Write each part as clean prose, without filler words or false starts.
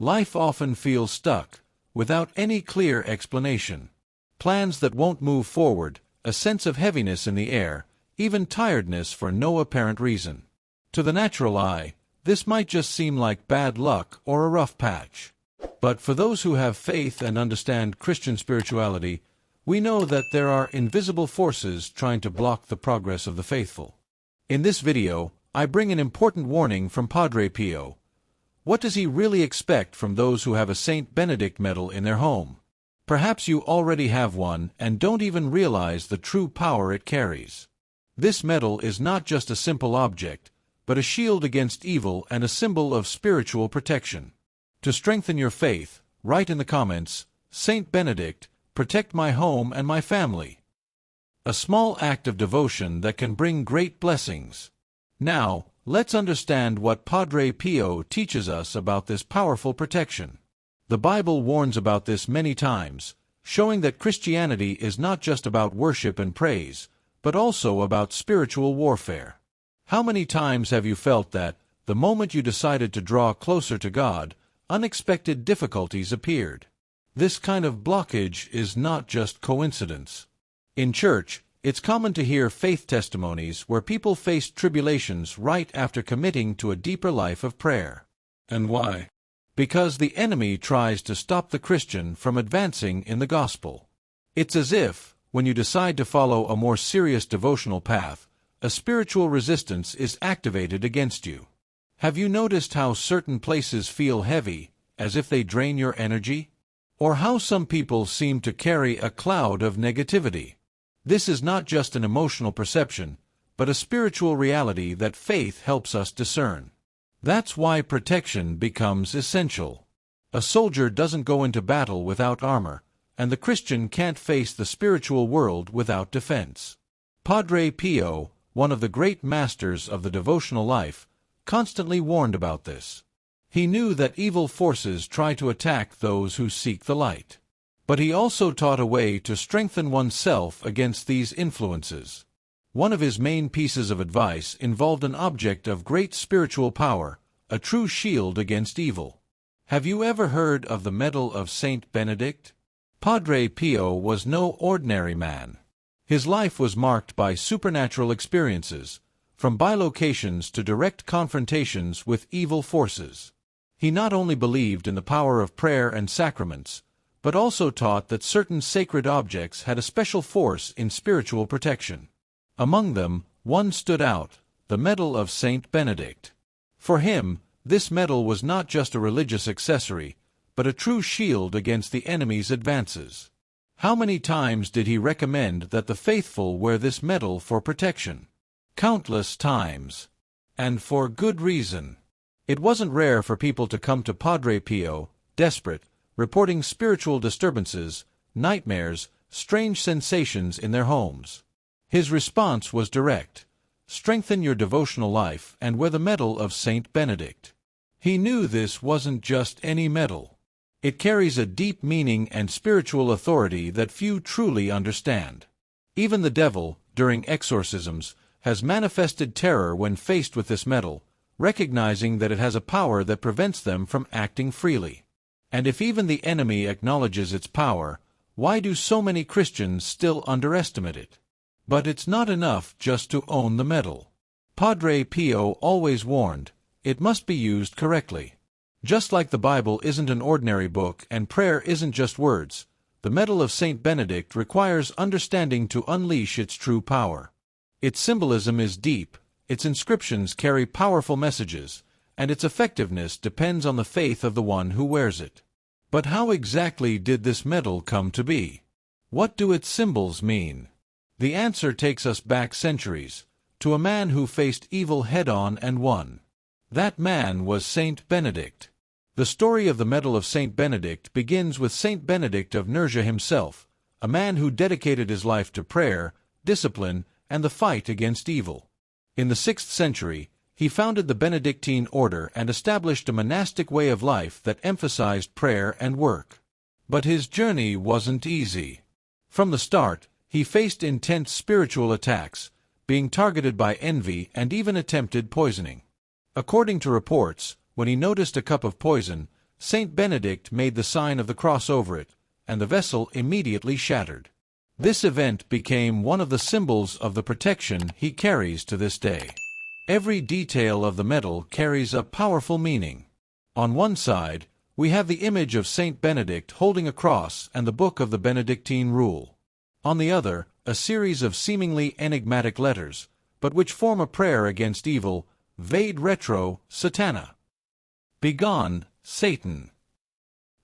Life often feels stuck, without any clear explanation. Plans that won't move forward, a sense of heaviness in the air, even tiredness for no apparent reason. To the natural eye, this might just seem like bad luck or a rough patch. But for those who have faith and understand Christian spirituality, we know that there are invisible forces trying to block the progress of the faithful. In this video, I bring an important warning from Padre Pio. What does he really expect from those who have a St. Benedict medal in their home? Perhaps you already have one and don't even realize the true power it carries. This medal is not just a simple object, but a shield against evil and a symbol of spiritual protection. To strengthen your faith, write in the comments, "Saint Benedict, protect my home and my family." A small act of devotion that can bring great blessings. Now, let's understand what Padre Pio teaches us about this powerful protection. The Bible warns about this many times, showing that Christianity is not just about worship and praise, but also about spiritual warfare. How many times have you felt that, the moment you decided to draw closer to God, unexpected difficulties appeared? This kind of blockage is not just coincidence. In church, it's common to hear faith testimonies where people faced tribulations right after committing to a deeper life of prayer. And why? Because the enemy tries to stop the Christian from advancing in the gospel. It's as if, when you decide to follow a more serious devotional path, a spiritual resistance is activated against you. Have you noticed how certain places feel heavy, as if they drain your energy? Or how some people seem to carry a cloud of negativity? This is not just an emotional perception, but a spiritual reality that faith helps us discern. That's why protection becomes essential. A soldier doesn't go into battle without armor, and the Christian can't face the spiritual world without defense. Padre Pio, one of the great masters of the devotional life, constantly warned about this. He knew that evil forces try to attack those who seek the light. But he also taught a way to strengthen oneself against these influences. One of his main pieces of advice involved an object of great spiritual power, a true shield against evil. Have you ever heard of the medal of St. Benedict? Padre Pio was no ordinary man. His life was marked by supernatural experiences, from bilocations to direct confrontations with evil forces. He not only believed in the power of prayer and sacraments, but also taught that certain sacred objects had a special force in spiritual protection. Among them, one stood out, the medal of St. Benedict. For him, this medal was not just a religious accessory, but a true shield against the enemy's advances. How many times did he recommend that the faithful wear this medal for protection? Countless times. And for good reason. It wasn't rare for people to come to Padre Pio, desperate, reporting spiritual disturbances, nightmares, strange sensations in their homes. His response was direct: strengthen your devotional life and wear the medal of St. Benedict. He knew this wasn't just any medal. It carries a deep meaning and spiritual authority that few truly understand. Even the devil, during exorcisms, has manifested terror when faced with this medal, recognizing that it has a power that prevents them from acting freely. And if even the enemy acknowledges its power, why do so many Christians still underestimate it? But it's not enough just to own the medal. Padre Pio always warned, it must be used correctly. Just like the Bible isn't an ordinary book and prayer isn't just words, the medal of St. Benedict requires understanding to unleash its true power. Its symbolism is deep, its inscriptions carry powerful messages, and its effectiveness depends on the faith of the one who wears it. But how exactly did this medal come to be? What do its symbols mean? The answer takes us back centuries, to a man who faced evil head-on and won. That man was Saint Benedict. The story of the medal of Saint Benedict begins with Saint Benedict of Nursia himself, a man who dedicated his life to prayer, discipline, and the fight against evil. In the 6th century, he founded the Benedictine order and established a monastic way of life that emphasized prayer and work. But his journey wasn't easy. From the start, he faced intense spiritual attacks, being targeted by envy and even attempted poisoning. According to reports, when he noticed a cup of poison, Saint Benedict made the sign of the cross over it, and the vessel immediately shattered. This event became one of the symbols of the protection he carries to this day. Every detail of the medal carries a powerful meaning. On one side, we have the image of Saint Benedict holding a cross and the book of the Benedictine rule. On the other, a series of seemingly enigmatic letters, but which form a prayer against evil, Vade retro, Satana. Begone, Satan.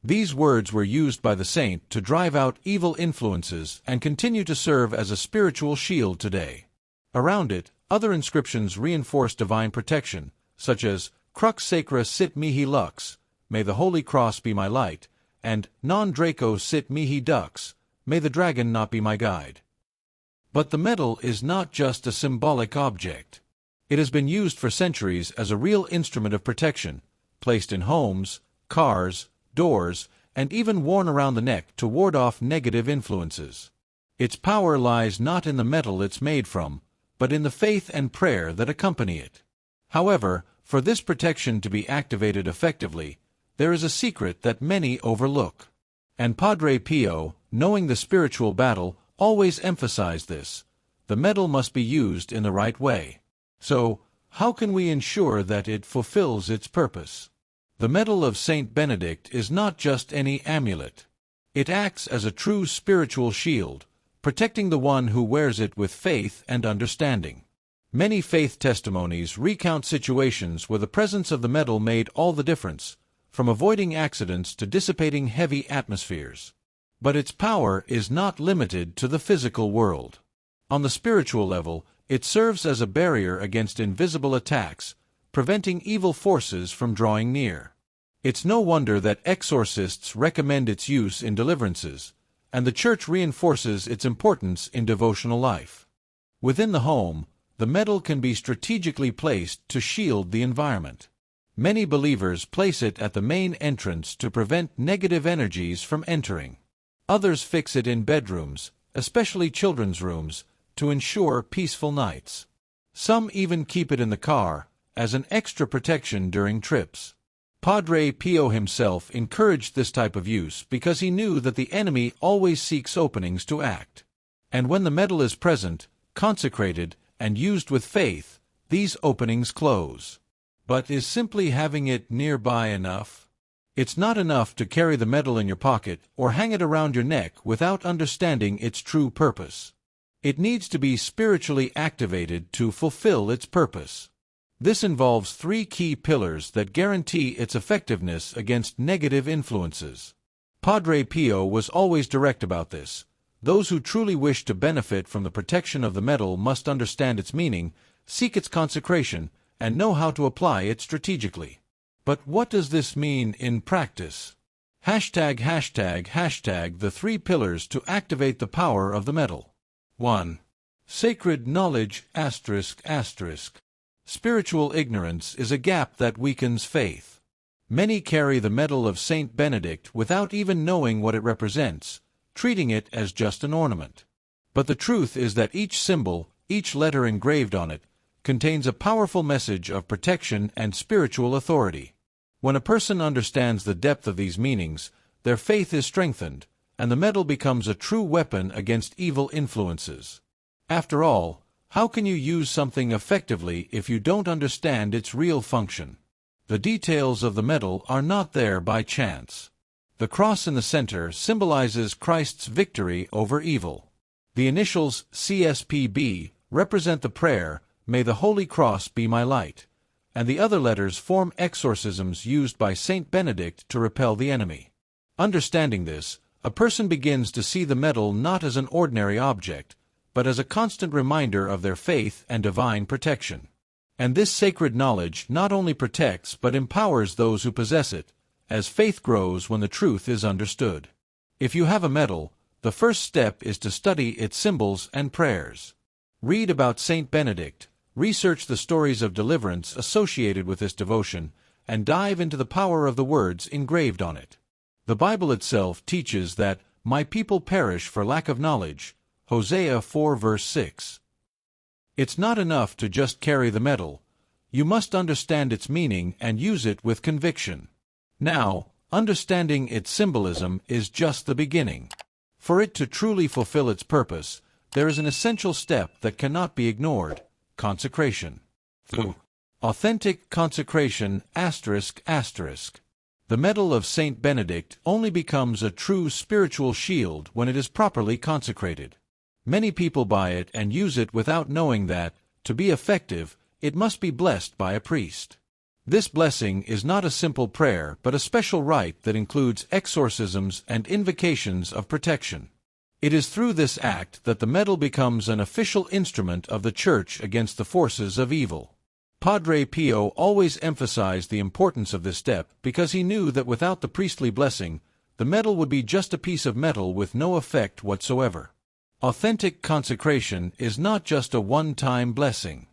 These words were used by the saint to drive out evil influences and continue to serve as a spiritual shield today. Around it, other inscriptions reinforce divine protection, such as Crux sacra sit mihi lux, may the Holy Cross be my light, and Non Draco sit mihi dux, may the dragon not be my guide. But the medal is not just a symbolic object. It has been used for centuries as a real instrument of protection, placed in homes, cars, doors, and even worn around the neck to ward off negative influences. Its power lies not in the metal it's made from, but in the faith and prayer that accompany it. However, for this protection to be activated effectively, there is a secret that many overlook. And Padre Pio, knowing the spiritual battle, always emphasized this: the medal must be used in the right way. So, how can we ensure that it fulfills its purpose? The medal of Saint Benedict is not just any amulet. It acts as a true spiritual shield, protecting the one who wears it with faith and understanding. Many faith testimonies recount situations where the presence of the medal made all the difference, from avoiding accidents to dissipating heavy atmospheres. But its power is not limited to the physical world. On the spiritual level, it serves as a barrier against invisible attacks, preventing evil forces from drawing near. It's no wonder that exorcists recommend its use in deliverances, and the Church reinforces its importance in devotional life. Within the home, the medal can be strategically placed to shield the environment. Many believers place it at the main entrance to prevent negative energies from entering. Others fix it in bedrooms, especially children's rooms, to ensure peaceful nights. Some even keep it in the car, as an extra protection during trips. Padre Pio himself encouraged this type of use because he knew that the enemy always seeks openings to act. And when the medal is present, consecrated, and used with faith, these openings close. But is simply having it nearby enough? It's not enough to carry the medal in your pocket or hang it around your neck without understanding its true purpose. It needs to be spiritually activated to fulfill its purpose. This involves 3 key pillars that guarantee its effectiveness against negative influences. Padre Pio was always direct about this. Those who truly wish to benefit from the protection of the medal must understand its meaning, seek its consecration, and know how to apply it strategically. But what does this mean in practice? ##### The 3 pillars to activate the power of the medal. 1. Sacred knowledge ****. Spiritual ignorance is a gap that weakens faith. Many carry the medal of Saint Benedict without even knowing what it represents, treating it as just an ornament. But the truth is that each symbol, each letter engraved on it, contains a powerful message of protection and spiritual authority. When a person understands the depth of these meanings, their faith is strengthened, and the medal becomes a true weapon against evil influences. After all, how can you use something effectively if you don't understand its real function? The details of the medal are not there by chance. The cross in the center symbolizes Christ's victory over evil. The initials CSPB represent the prayer, "May the Holy Cross be my light," and the other letters form exorcisms used by Saint Benedict to repel the enemy. Understanding this, a person begins to see the medal not as an ordinary object, but as a constant reminder of their faith and divine protection. And this sacred knowledge not only protects but empowers those who possess it, as faith grows when the truth is understood. If you have a medal, the first step is to study its symbols and prayers. Read about Saint Benedict, research the stories of deliverance associated with this devotion, and dive into the power of the words engraved on it. The Bible itself teaches that, "My people perish for lack of knowledge," Hosea 4 verse 6. It's not enough to just carry the medal. You must understand its meaning and use it with conviction. Now, Understanding its symbolism is just the beginning. For it to truly fulfill its purpose, there is an essential step that cannot be ignored: consecration. Authentic consecration ****. The medal of Saint Benedict only becomes a true spiritual shield when it is properly consecrated. Many people buy it and use it without knowing that, to be effective, it must be blessed by a priest. This blessing is not a simple prayer but a special rite that includes exorcisms and invocations of protection. It is through this act that the medal becomes an official instrument of the Church against the forces of evil. Padre Pio always emphasized the importance of this step because he knew that without the priestly blessing, the medal would be just a piece of metal with no effect whatsoever. Authentic consecration is not just a one-time blessing.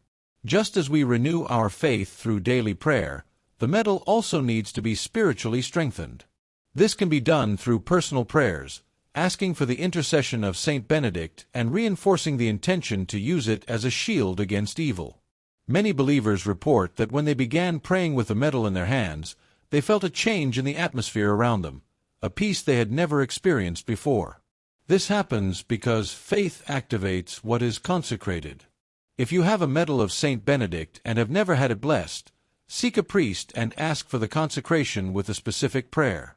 Just as we renew our faith through daily prayer, the medal also needs to be spiritually strengthened. This can be done through personal prayers, asking for the intercession of Saint Benedict and reinforcing the intention to use it as a shield against evil. Many believers report that when they began praying with the medal in their hands, they felt a change in the atmosphere around them, a peace they had never experienced before. This happens because faith activates what is consecrated. If you have a medal of Saint Benedict and have never had it blessed, seek a priest and ask for the consecration with a specific prayer.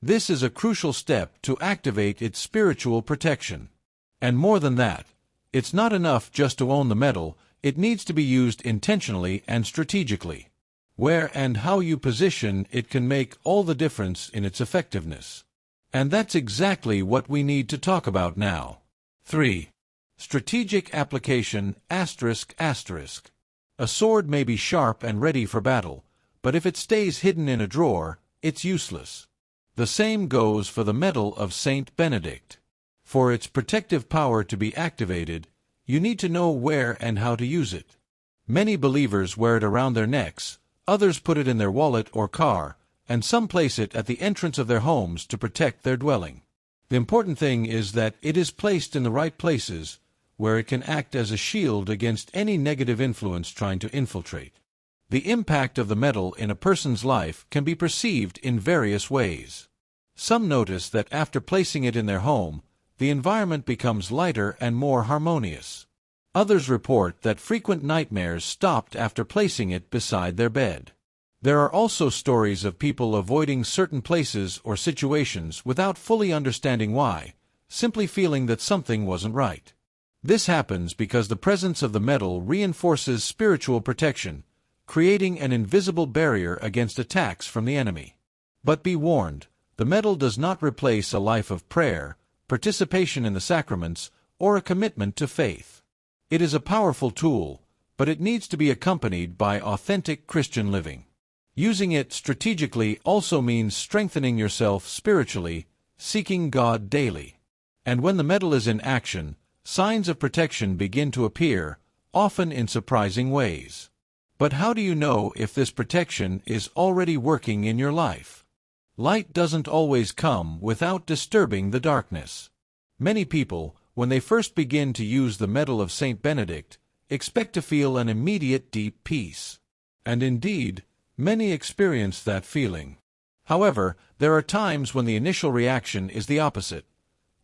This is a crucial step to activate its spiritual protection. And more than that, it's not enough just to own the medal, it needs to be used intentionally and strategically. Where and how you position it can make all the difference in its effectiveness. And that's exactly what we need to talk about now. 3. Strategic application ****. A sword may be sharp and ready for battle, but if it stays hidden in a drawer, it's useless. The same goes for the medal of Saint Benedict. For its protective power to be activated, you need to know where and how to use it. Many believers wear it around their necks, others put it in their wallet or car, and some place it at the entrance of their homes to protect their dwelling. The important thing is that it is placed in the right places, where it can act as a shield against any negative influence trying to infiltrate. The impact of the medal in a person's life can be perceived in various ways. Some notice that after placing it in their home, the environment becomes lighter and more harmonious. Others report that frequent nightmares stopped after placing it beside their bed. There are also stories of people avoiding certain places or situations without fully understanding why, simply feeling that something wasn't right. This happens because the presence of the medal reinforces spiritual protection, creating an invisible barrier against attacks from the enemy. But be warned, the medal does not replace a life of prayer, participation in the sacraments, or a commitment to faith. It is a powerful tool, but it needs to be accompanied by authentic Christian living. Using it strategically also means strengthening yourself spiritually, seeking God daily. And when the medal is in action, signs of protection begin to appear, often in surprising ways. But how do you know if this protection is already working in your life? Light doesn't always come without disturbing the darkness. Many people, when they first begin to use the medal of Saint Benedict, expect to feel an immediate deep peace. And indeed, many experience that feeling. However, there are times when the initial reaction is the opposite: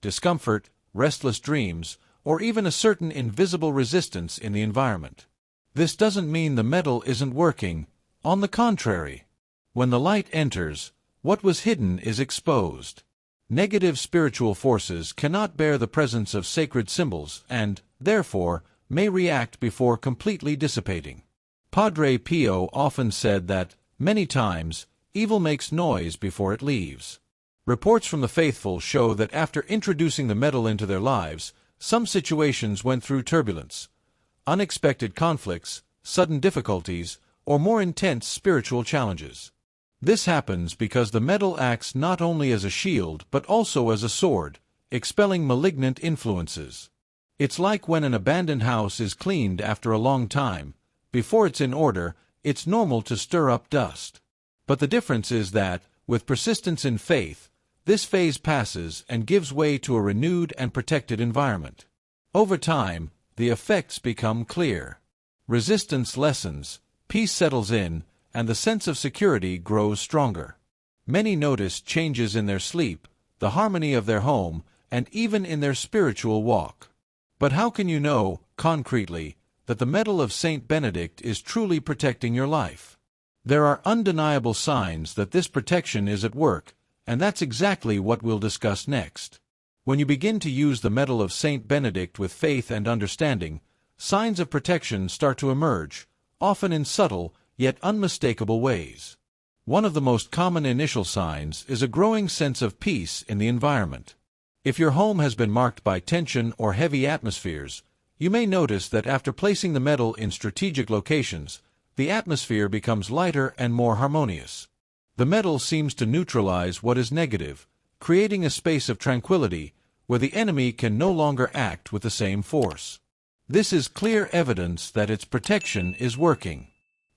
discomfort, restless dreams, or even a certain invisible resistance in the environment. This doesn't mean the medal isn't working. On the contrary, when the light enters, what was hidden is exposed. Negative spiritual forces cannot bear the presence of sacred symbols and, therefore, may react before completely dissipating. Padre Pio often said that, many times, evil makes noise before it leaves. Reports from the faithful show that after introducing the medal into their lives, some situations went through turbulence, unexpected conflicts, sudden difficulties, or more intense spiritual challenges. This happens because the medal acts not only as a shield but also as a sword, expelling malignant influences. It's like when an abandoned house is cleaned after a long time. Before it's in order, it's normal to stir up dust. But the difference is that, with persistence in faith, this phase passes and gives way to a renewed and protected environment. Over time, the effects become clear. Resistance lessens, peace settles in, and the sense of security grows stronger. Many notice changes in their sleep, the harmony of their home, and even in their spiritual walk. But how can you know, concretely, that the medal of Saint Benedict is truly protecting your life? There are undeniable signs that this protection is at work, and that's exactly what we'll discuss next. When you begin to use the medal of Saint Benedict with faith and understanding, signs of protection start to emerge, often in subtle, yet unmistakable ways. One of the most common initial signs is a growing sense of peace in the environment. If your home has been marked by tension or heavy atmospheres, you may notice that after placing the medal in strategic locations, the atmosphere becomes lighter and more harmonious. The medal seems to neutralize what is negative, creating a space of tranquility where the enemy can no longer act with the same force. This is clear evidence that its protection is working.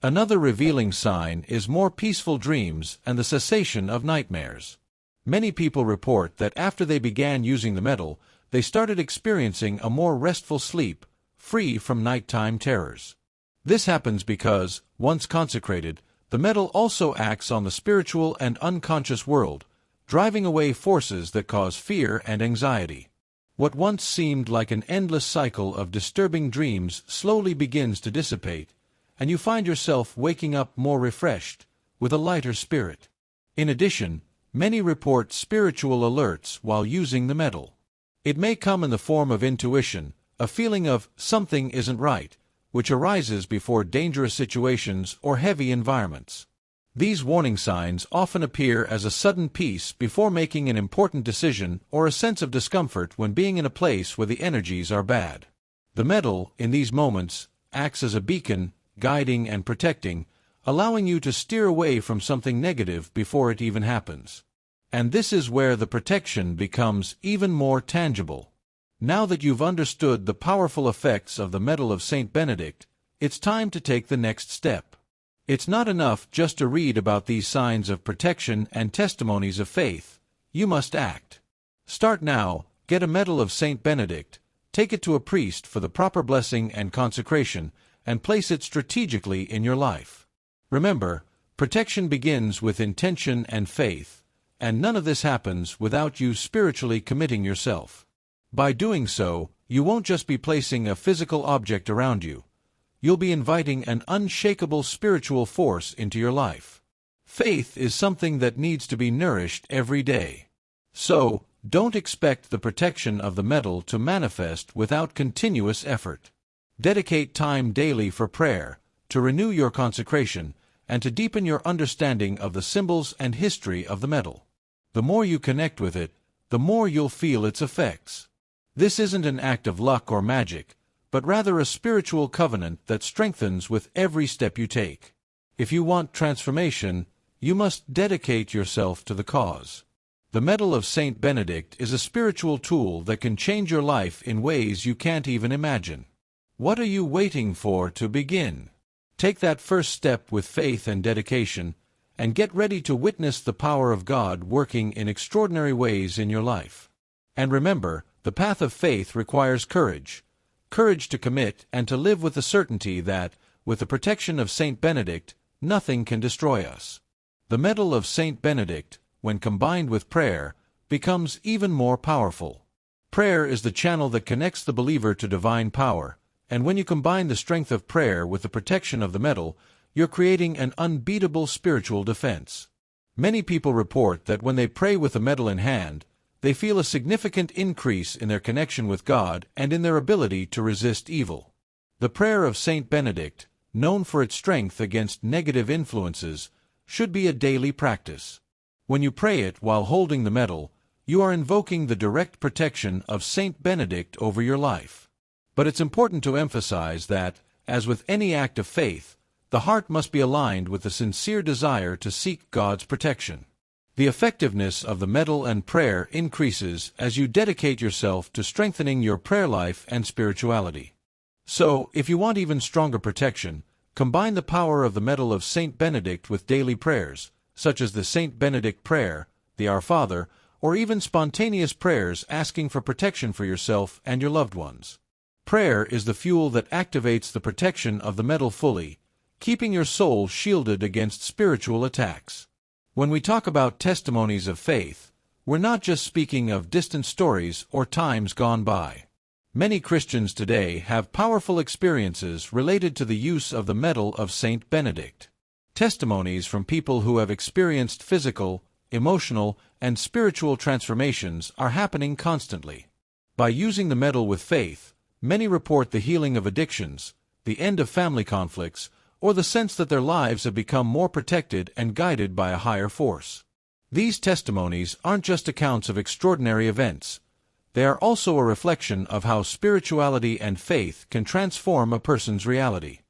Another revealing sign is more peaceful dreams and the cessation of nightmares. Many people report that after they began using the medal, they started experiencing a more restful sleep, free from nighttime terrors. This happens because, once consecrated, the medal also acts on the spiritual and unconscious world, driving away forces that cause fear and anxiety. What once seemed like an endless cycle of disturbing dreams slowly begins to dissipate, and you find yourself waking up more refreshed, with a lighter spirit. In addition, many report spiritual alerts while using the medal. It may come in the form of intuition, a feeling of something isn't right, which arises before dangerous situations or heavy environments. These warning signs often appear as a sudden peace before making an important decision or a sense of discomfort when being in a place where the energies are bad. The medal, in these moments, acts as a beacon, guiding and protecting, allowing you to steer away from something negative before it even happens. And this is where the protection becomes even more tangible. Now that you've understood the powerful effects of the medal of Saint Benedict, it's time to take the next step. It's not enough just to read about these signs of protection and testimonies of faith. You must act. Start now, get a medal of Saint Benedict, take it to a priest for the proper blessing and consecration, and place it strategically in your life. Remember, protection begins with intention and faith, and none of this happens without you spiritually committing yourself. By doing so, you won't just be placing a physical object around you. You'll be inviting an unshakable spiritual force into your life. Faith is something that needs to be nourished every day. So, don't expect the protection of the medal to manifest without continuous effort. Dedicate time daily for prayer, to renew your consecration, and to deepen your understanding of the symbols and history of the medal. The more you connect with it, the more you'll feel its effects. This isn't an act of luck or magic, but rather a spiritual covenant that strengthens with every step you take. If you want transformation, you must dedicate yourself to the cause. The medal of Saint Benedict is a spiritual tool that can change your life in ways you can't even imagine. What are you waiting for to begin? Take that first step with faith and dedication, and get ready to witness the power of God working in extraordinary ways in your life. And remember, the path of faith requires courage. Courage to commit and to live with the certainty that, with the protection of Saint Benedict, nothing can destroy us. The medal of Saint Benedict, when combined with prayer, becomes even more powerful. Prayer is the channel that connects the believer to divine power, and when you combine the strength of prayer with the protection of the medal, you're creating an unbeatable spiritual defense. Many people report that when they pray with the medal in hand, they feel a significant increase in their connection with God and in their ability to resist evil. The prayer of Saint Benedict, known for its strength against negative influences, should be a daily practice. When you pray it while holding the medal, you are invoking the direct protection of Saint Benedict over your life. But it's important to emphasize that, as with any act of faith, the heart must be aligned with the sincere desire to seek God's protection. The effectiveness of the medal and prayer increases as you dedicate yourself to strengthening your prayer life and spirituality. So, if you want even stronger protection, combine the power of the medal of Saint Benedict with daily prayers, such as the Saint Benedict prayer, the Our Father, or even spontaneous prayers asking for protection for yourself and your loved ones. Prayer is the fuel that activates the protection of the medal fully, keeping your soul shielded against spiritual attacks. When we talk about testimonies of faith, we're not just speaking of distant stories or times gone by. Many Christians today have powerful experiences related to the use of the medal of Saint Benedict. Testimonies from people who have experienced physical, emotional, and spiritual transformations are happening constantly. By using the medal with faith, many report the healing of addictions, the end of family conflicts, or the sense that their lives have become more protected and guided by a higher force. These testimonies aren't just accounts of extraordinary events. They are also a reflection of how spirituality and faith can transform a person's reality.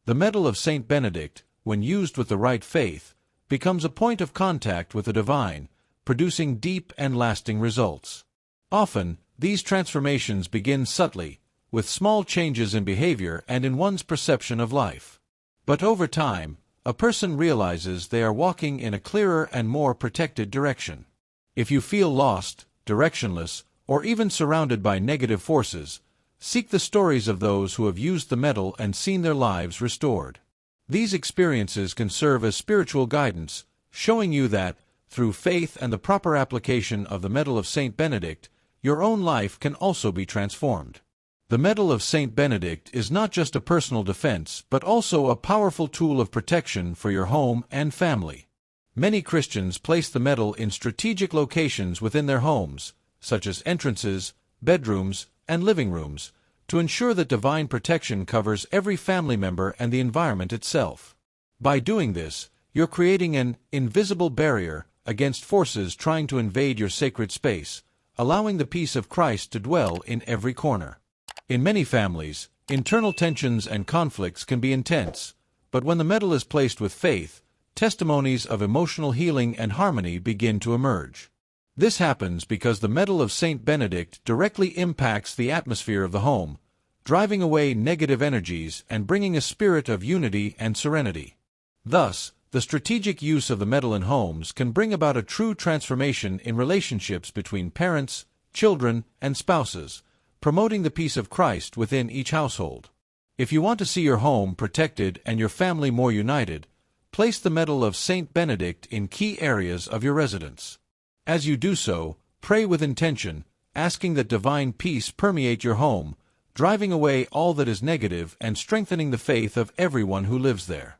The medal of Saint Benedict, when used with the right faith, becomes a point of contact with the divine, producing deep and lasting results. Often, these transformations begin subtly, with small changes in behavior and in one's perception of life. But over time, a person realizes they are walking in a clearer and more protected direction. If you feel lost, directionless, or even surrounded by negative forces, seek the stories of those who have used the medal and seen their lives restored. These experiences can serve as spiritual guidance, showing you that, through faith and the proper application of the medal of Saint Benedict, your own life can also be transformed. The medal of Saint Benedict is not just a personal defense but also a powerful tool of protection for your home and family. Many Christians place the medal in strategic locations within their homes, such as entrances, bedrooms, and living rooms, to ensure that divine protection covers every family member and the environment itself. By doing this, you're creating an invisible barrier against forces trying to invade your sacred space, allowing the peace of Christ to dwell in every corner. In many families, internal tensions and conflicts can be intense, but when the medal is placed with faith, testimonies of emotional healing and harmony begin to emerge. This happens because the medal of Saint Benedict directly impacts the atmosphere of the home, driving away negative energies and bringing a spirit of unity and serenity. Thus, the strategic use of the medal in homes can bring about a true transformation in relationships between parents, children, and spouses, promoting the peace of Christ within each household. If you want to see your home protected and your family more united, place the medal of Saint Benedict in key areas of your residence. As you do so, pray with intention, asking that divine peace permeate your home, driving away all that is negative and strengthening the faith of everyone who lives there.